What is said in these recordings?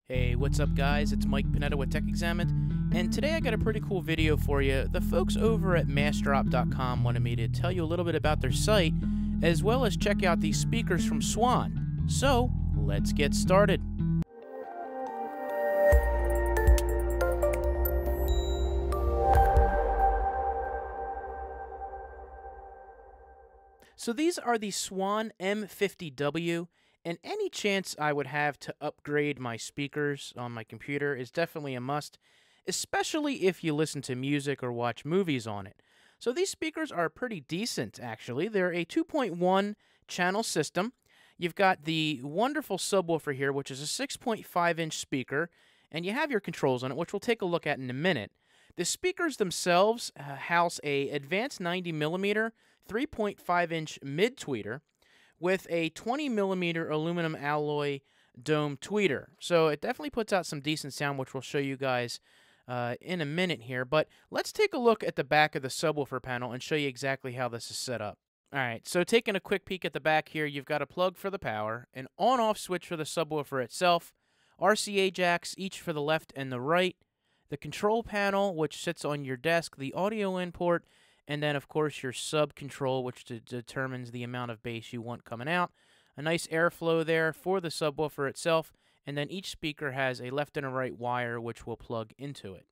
Hey, what's up guys? It's Mike Panetta with Tech Examined, and today I got a pretty cool video for you. The folks over at Massdrop.com wanted me to tell you a little bit about their site, as well as check out these speakers from Swan. So, let's get started. So these are the Swan M50W, and any chance I would have to upgrade my speakers on my computer is definitely a must, especially if you listen to music or watch movies on it. So these speakers are pretty decent, actually. They're a 2.1 channel system. You've got the wonderful subwoofer here, which is a 6.5-inch speaker, and you have your controls on it, which we'll take a look at in a minute. The speakers themselves house a advanced 90mm 3.5-inch mid-tweeter with a 20mm aluminum alloy dome tweeter. So it definitely puts out some decent sound, which we'll show you guys in a minute here. But let's take a look at the back of the subwoofer panel and show you exactly how this is set up. Alright, so taking a quick peek at the back here, you've got a plug for the power, an on-off switch for the subwoofer itself, RCA jacks, each for the left and the right, the control panel, which sits on your desk, the audio input, and then, of course, your sub control, which determines the amount of bass you want coming out. A nice airflow there for the subwoofer itself, and then each speaker has a left and a right wire, which will plug into it.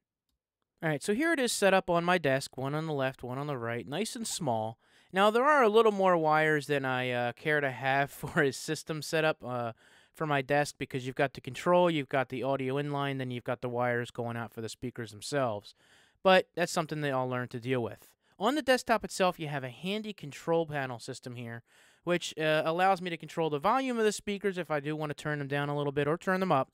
Alright, so here it is set up on my desk, one on the left, one on the right, nice and small. Now, there are a little more wires than I care to have for a system setup for my desk, because you've got the control, you've got the audio inline, then you've got the wires going out for the speakers themselves. But that's something that I'll learn to deal with. On the desktop itself, you have a handy control panel system here, which allows me to control the volume of the speakers if I do want to turn them down a little bit or turn them up.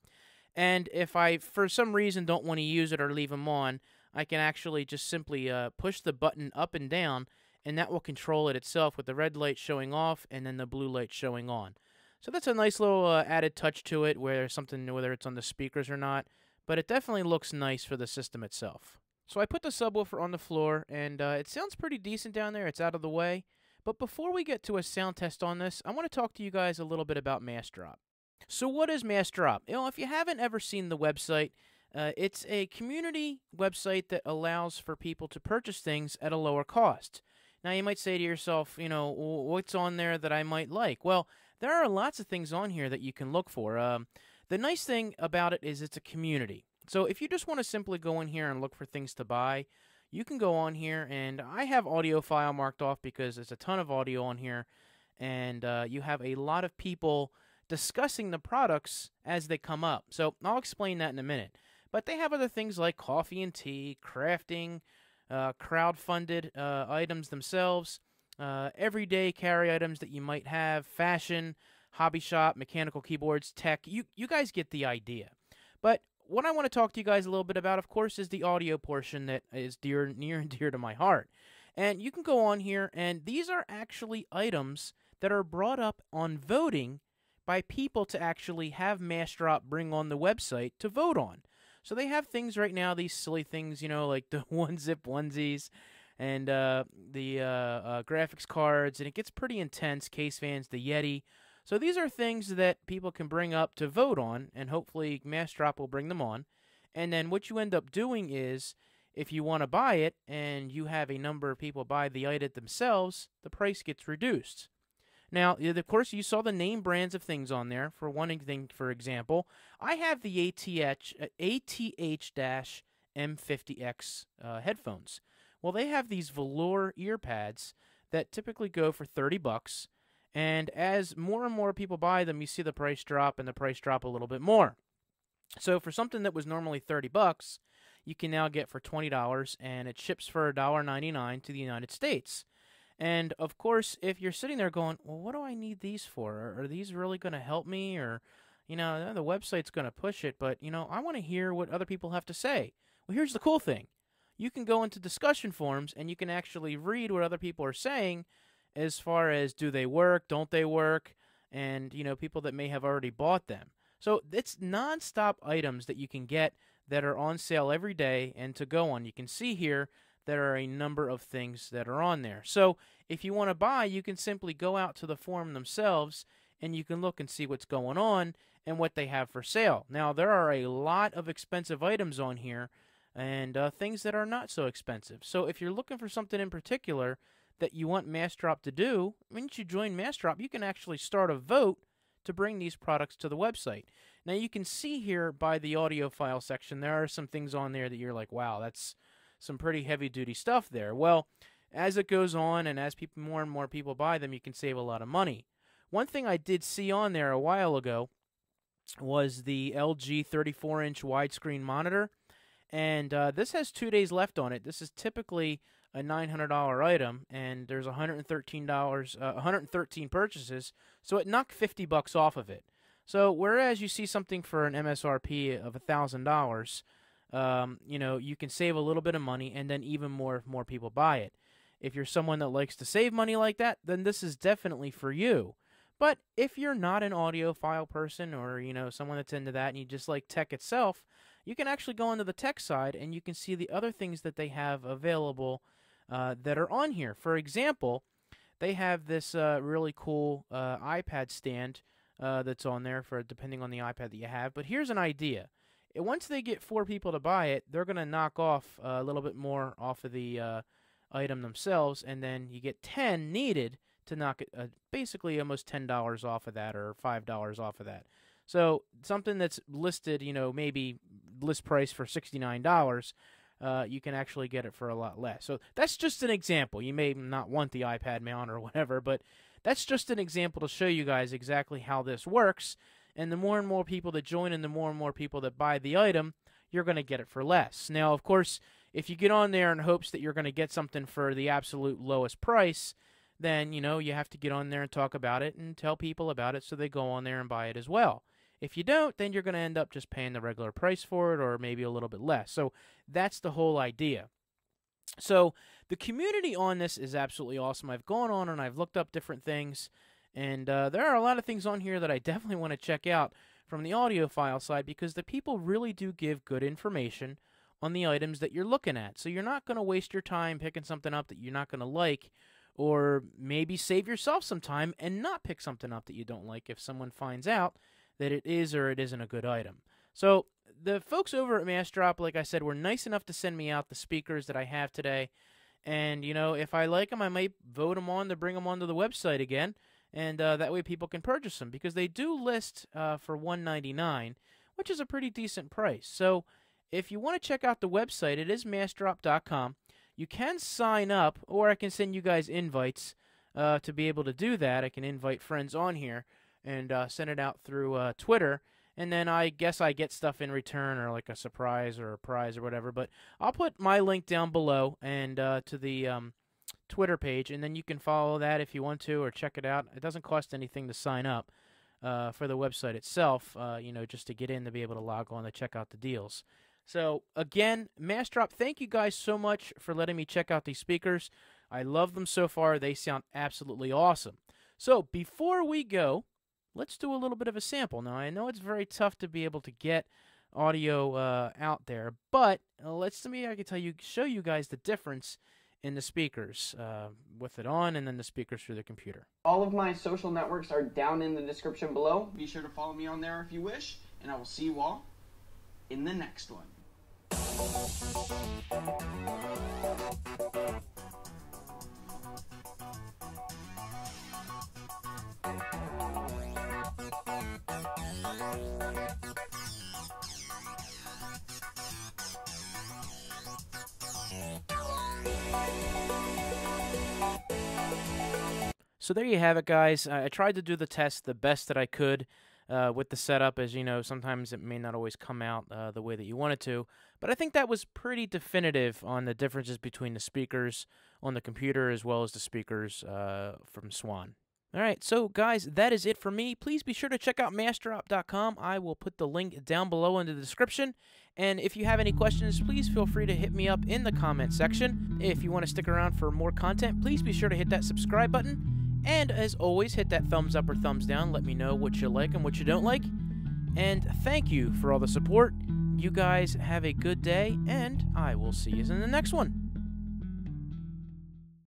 And if I, for some reason, don't want to use it or leave them on, I can actually just simply push the button up and down, and that will control it itself with the red light showing off and then the blue light showing on. So that's a nice little added touch to it, whether it's on the speakers or not, but it definitely looks nice for the system itself. So I put the subwoofer on the floor, and it sounds pretty decent down there. It's out of the way. But before we get to a sound test on this, I want to talk to you guys a little bit about Massdrop. So what is Massdrop? If you haven't ever seen the website, it's a community website that allows for people to purchase things at a lower cost. Now you might say to yourself, what's on there that I might like? Well, there are lots of things on here that you can look for. The nice thing about it is it's a community. So if you just want to simply go in here and look for things to buy, you can go on here, and I have audio file marked off because there's a ton of audio on here, and you have a lot of people discussing the products as they come up. So I'll explain that in a minute. But they have other things like coffee and tea, crafting, crowd-funded items themselves, everyday carry items that you might have, fashion, hobby shop, mechanical keyboards, tech. You guys get the idea. But what I want to talk to you guys a little bit about, of course, is the audio portion that is near and dear to my heart. And you can go on here, and these are actually items that are brought up on voting by people to actually have Massdrop bring on the website to vote on. So they have things right now, these silly things, like the one-zip onesies and the graphics cards, and it gets pretty intense, case fans, the Yeti. So these are things that people can bring up to vote on, and hopefully Massdrop will bring them on. And then what you end up doing is, if you want to buy it and you have a number of people buy the item themselves, the price gets reduced. Now, of course, you saw the name brands of things on there. For one thing, for example, I have the ATH-M50X headphones. Well, they have these velour ear pads that typically go for $30. And as more and more people buy them, you see the price drop, and the price drop a little bit more. So for something that was normally $30, you can now get for $20, and it ships for $1.99 to the United States. And of course, if you're sitting there going, well, what do I need these for? Are these really going to help me? Or, the website's going to push it, but, I want to hear what other people have to say. Well, here's the cool thing. You can go into discussion forums, and you can actually read what other people are saying, as far as do they work, don't they work, and, people that may have already bought them. So it's non-stop items that you can get that are on sale every day and to go on. You can see here there are a number of things that are on there. So if you want to buy, you can simply go out to the forum themselves and you can look and see what's going on and what they have for sale. Now, there are a lot of expensive items on here and things that are not so expensive. So if you're looking for something in particular that you want Massdrop to do, once you join Massdrop, you can actually start a vote to bring these products to the website. Now, you can see here by the audio file section, there are some things on there that you're like, wow, that's some pretty heavy-duty stuff there. Well, as it goes on and as more and more people buy them, you can save a lot of money. One thing I did see on there a while ago was the LG 34-inch widescreen monitor, and this has 2 days left on it. This is typically a $900 item, and there's $113 purchases, so it knocked $50 off of it. So whereas you see something for an MSRP of $1,000, you know, you can save a little bit of money, and then even more if more people buy it. If you're someone that likes to save money like that, then this is definitely for you. But if you're not an audiophile person, or you know, someone that's into that and you just like tech itself, you can actually go into the tech side and you can see the other things that they have available that are on here. For example, they have this really cool iPad stand that's on there for depending on the iPad that you have. But here's an idea. Once they get 4 people to buy it, they're going to knock off a little bit more off of the item themselves, and then you get 10 needed to knock it basically almost $10 off of that, or $5 off of that. So something that's listed, you know, maybe list price for $69, you can actually get it for a lot less. So that's just an example. You may not want the iPad mount or whatever, but that's just an example to show you guys exactly how this works. And the more and more people that join and the more and more people that buy the item, you're going to get it for less. Now, of course, if you get on there in hopes that you're going to get something for the absolute lowest price, then, you know, you have to get on there and talk about it and tell people about it so they go on there and buy it as well. If you don't, then you're going to end up just paying the regular price for it, or maybe a little bit less. So that's the whole idea. So the community on this is absolutely awesome. I've gone on and I've looked up different things, and there are a lot of things on here that I definitely want to check out from the audiophile side, because the people really do give good information on the items that you're looking at. So you're not going to waste your time picking something up that you're not going to like, or maybe save yourself some time and not pick something up that you don't like if someone finds out that it is or it isn't a good item. So the folks over at Massdrop, like I said, were nice enough to send me out the speakers that I have today. And, you know, if I like them, I might vote them on to bring them onto the website again. And that way people can purchase them, because they do list for $199, which is a pretty decent price. So if you want to check out the website, it is massdrop.com. You can sign up, or I can send you guys invites to be able to do that. I can invite friends on here and send it out through Twitter, and then I guess I get stuff in return, or like a surprise or a prize or whatever. But I'll put my link down below and to the Twitter page, and then you can follow that if you want to, or check it out. It doesn't cost anything to sign up for the website itself, you know, just to get in to be able to log on to check out the deals. So again, Massdrop, thank you guys so much for letting me check out these speakers. I love them so far. They sound absolutely awesome. So before we go, let's do a little bit of a sample. Now, I know it's very tough to be able to get audio out there, but I can show you guys the difference in the speakers with it on, and then the speakers through the computer. All of my social networks are down in the description below. Be sure to follow me on there if you wish, and I will see you all in the next one. So there you have it, guys. I tried to do the test the best that I could with the setup. As you know, sometimes it may not always come out the way that you want it to. But I think that was pretty definitive on the differences between the speakers on the computer as well as the speakers from Swan. All right, so guys, that is it for me. Please be sure to check out Massdrop.com. I will put the link down below in the description. And if you have any questions, please feel free to hit me up in the comment section. If you want to stick around for more content, please be sure to hit that subscribe button. And as always, hit that thumbs up or thumbs down. Let me know what you like and what you don't like. And thank you for all the support. You guys have a good day, and I will see you in the next one.